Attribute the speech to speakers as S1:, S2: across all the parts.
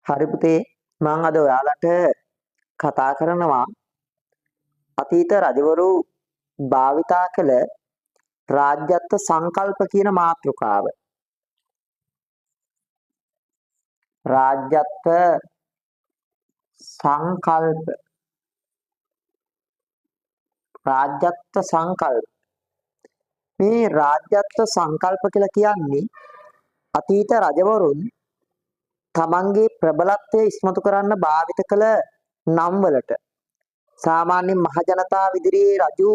S1: හරි පුතේ මම අද ඔයාලට කතා කරනවා අතීත රජවරු භාවිතා කළ රාජ්‍යත්ව සංකල්ප කියන මාතෘකාව. රාජ්‍යත්ව සංකල්ප රාජ්‍යත්ව සංකල්ප මේ රාජ්‍යත්ව සංකල්ප කියලා කියන්නේ අතීත රජවරුන් තමන්ගේ ප්‍රබලත්වය ඉස්මතු කරන්න භාවිත කළ නම් වලට සාමාන්‍ය මහ ජනතාව ඉදිරියේ රජු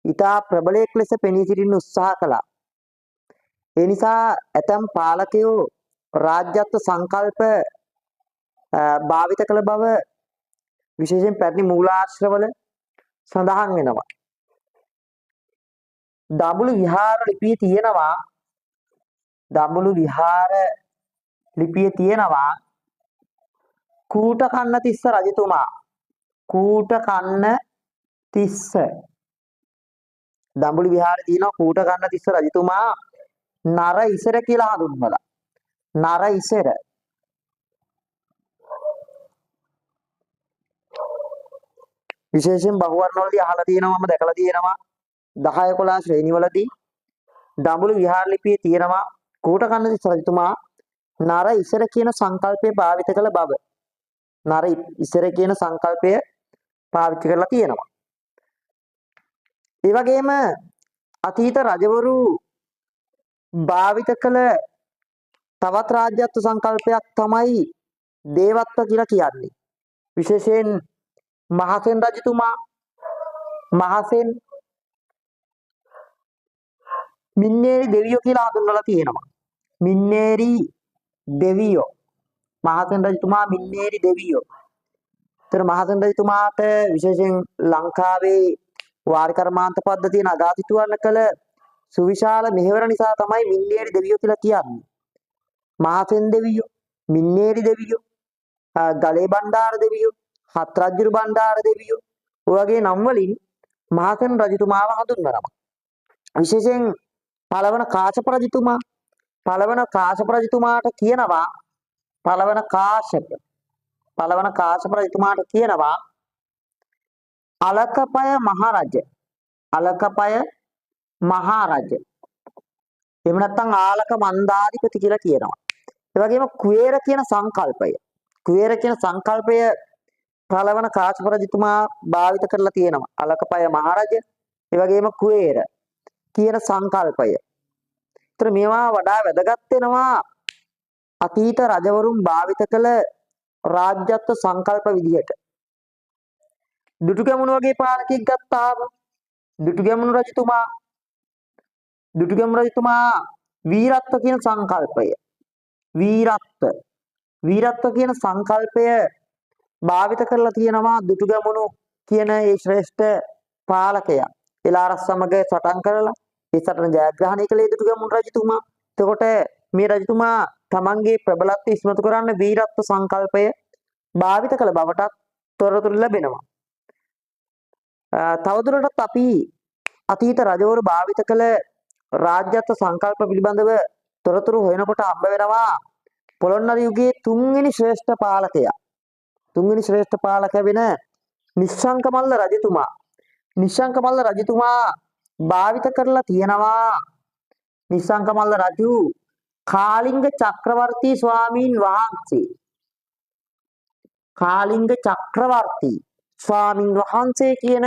S1: ඉතා ප්‍රබලයෙක් ලෙස පෙනී සිටින්න උත්සාහ කළා. ඒ නිසා ඇතම් පාලකයෝ රාජ්‍යත්ව සංකල්ප භාවිත කළ බව විශේෂයෙන් පැරණි මූලාශ්‍රවල සඳහන් වෙනවා. දඹුලු විහාර ලිපියේ තියෙනවා කූටකන්නතිස්ස රජතුමා දඹුලු විහාරේ තියෙනවා කූටකන්නතිස්ස රජතුමා නර ඉසර කියලා හඳුන්වලා. නර ඉසර විශේෂයෙන් බහුවර්ණවලදී අහලා තියෙනවා මම දැකලා තියෙනවා 10 11 ශ්‍රේණිවලදී දඹුලු විහාර ලිපියේ තියෙනවා කූටකන්නතිස්ස රජතුමා නර ඉසර කියන සංකල්පය භාවිත කළ බව. නර ඉසර කියන සංකල්පය පාවිච්චි කරලා තියෙනවා. ඒ වගේම අතීත රජවරු භාවිත කළ තවත් රාජ්‍යත්ව සංකල්පයක් තමයි දේවත්ව කියලා කියන්නේ. විශේෂයෙන් මහසෙන් රජතුමා මින්නේරි දෙවියෝ කියලා හඳුන්වලා තියෙනවා. මින්නේරි දෙවියෝ මහසෙන් රජතුමා මින්නේරි දෙවියෝ. ඒතර මහසෙන් රජතුමාට විශේෂයෙන් ලංකාවේ වාරි කර්මාන්ත පද්ධතිය නගා සිටුවන්න කළ සුවිශාල මෙහෙවර නිසා තමයි මින්නේරි දෙවියෝ කියලා කියන්නේ. මහසෙන් දෙවියෝ, මින්නේරි දෙවියෝ, ගලේ බණ්ඩාර දෙවියෝ, හත් රජුරු බණ්ඩාර දෙවියෝ ඔය වගේ නම් වලින් මහසෙන් රජතුමාව හඳුන්වනවා. විශේෂයෙන් පළවන කාශ්‍යප රජතුමාට කියනවා පළවන කාශ්‍යප රජතුමාට කියනවා අලකපය මහරජ. එහෙම නැත්නම් ආලක මන්දාධිපති කියලා කියනවා. ඒ වගේම කුවේර කියන සංකල්පය පළවන කාශ්‍යප රජතුමා භාවිත කරලා තියෙනවා. අලකපය මහරජ, ඒ වගේම කුවේර කියන සංකල්පය. ඒතර මේවා වඩා වැදගත් වෙනවා අතීත රජවරුන් භාවිත කළ රාජ්‍යත්ව සංකල්ප විදිහට. දුටුගැමුණු වගේ පාලකෙක් ගත්තාම දුටුගැමුණු රජතුමා වීරත්ව කියන සංකල්පය භාවිත කරලා තියෙනවා. දුටුගැමුණු කියන ඒ ශ්‍රේෂ්ඨ පාලකයා එලාරස් සමග සටන් කරලා ඒ සටන ජයග්‍රහණය කළේ දුටුගැමුණු රජතුමා. එතකොට මේ රජතුමා තමන්ගේ ප්‍රබලත්වය ඉස්මතු කරන්න වීරත්ව සංකල්පය භාවිත කළ බවටත් තොරතුරු ලැබෙනවා. තවදුරටත් අපි අතීත රජවරු භාවිත කළ රාජ්‍යත්ව සංකල්ප පිළිබඳව තොරතුරු හොයනකොට හම්බ වෙනවා පොළොන්නරු යුගයේ තුන්වෙනි ශ්‍රේෂ්ඨ පාලක වෙන නිශ්ශංක මල්ල රජතුමා භාවිත කරලා තියෙනවා. නිශ්ශංක මල්ල රජු කාලිංග චක්‍රවර්ති ස්වාමීන් වහන්සේ කියන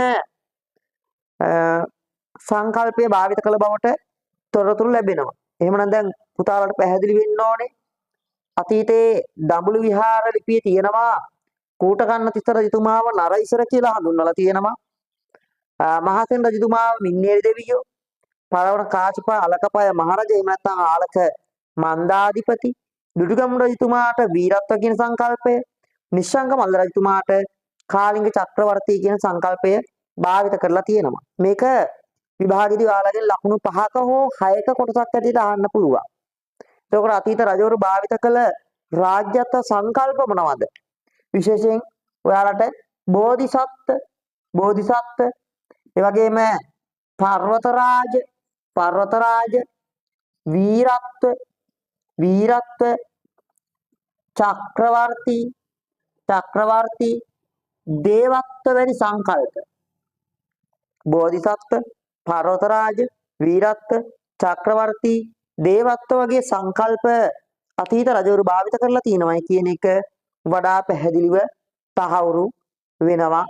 S1: සංකල්පය භාවිත කළ බවට තොරතුරු ලැබෙනවා. එහෙමනම් දැන් පුතාලට පැහැදිලි වෙන්න ඕනේ අතීතයේ දඹුලු විහාර ලිපියේ තියෙනවා කූටකන්නතිස්ස රජතුමාව නර ඉසර කියලා හඳුන්වලා තියෙනවා. මහසෙන් රජතුමාව මින්නේරි දෙවියෝ, පළවන කාශ්‍යප අලකපය මහරජ, එහෙම නැත්නම් ආලක මන්දාධිපති, දුටුගැමුණු රජතුමාට වීරත්ව කියන සංකල්පය, නිශ්ශංක මල්ල රජතුමාට කාලිංග චක්‍රවර්ති කියන සංකල්පය භාවිත කරලා තියෙනවා. මේක විභාගෙදී ඔයාලගෙන් ලකුණු 5ක හෝ 6ක කොටසක් ඇටියට අහන්න පුළුවන්. එතකොට අතීත රජවරු භාවිත කළ රාජ්‍යත්ව සංකල්ප මොනවද? විශේෂයෙන් ඔයාලට බෝධිසත්ත්ව, ඒ වගේම පර්වත රාජ, වීරත්ව චක්‍රවර්ති දේවත්ව වැනි සංකල්ප බෝධිසත්ව පර්වත රාජ වීරත්ව චක්‍රවර්ති දේවත්ව වගේ සංකල්ප අතීත රජවරු භාවිත කරලා තියෙනවායි කියන එක වඩා පැහැදිලිව තහවුරු වෙනවා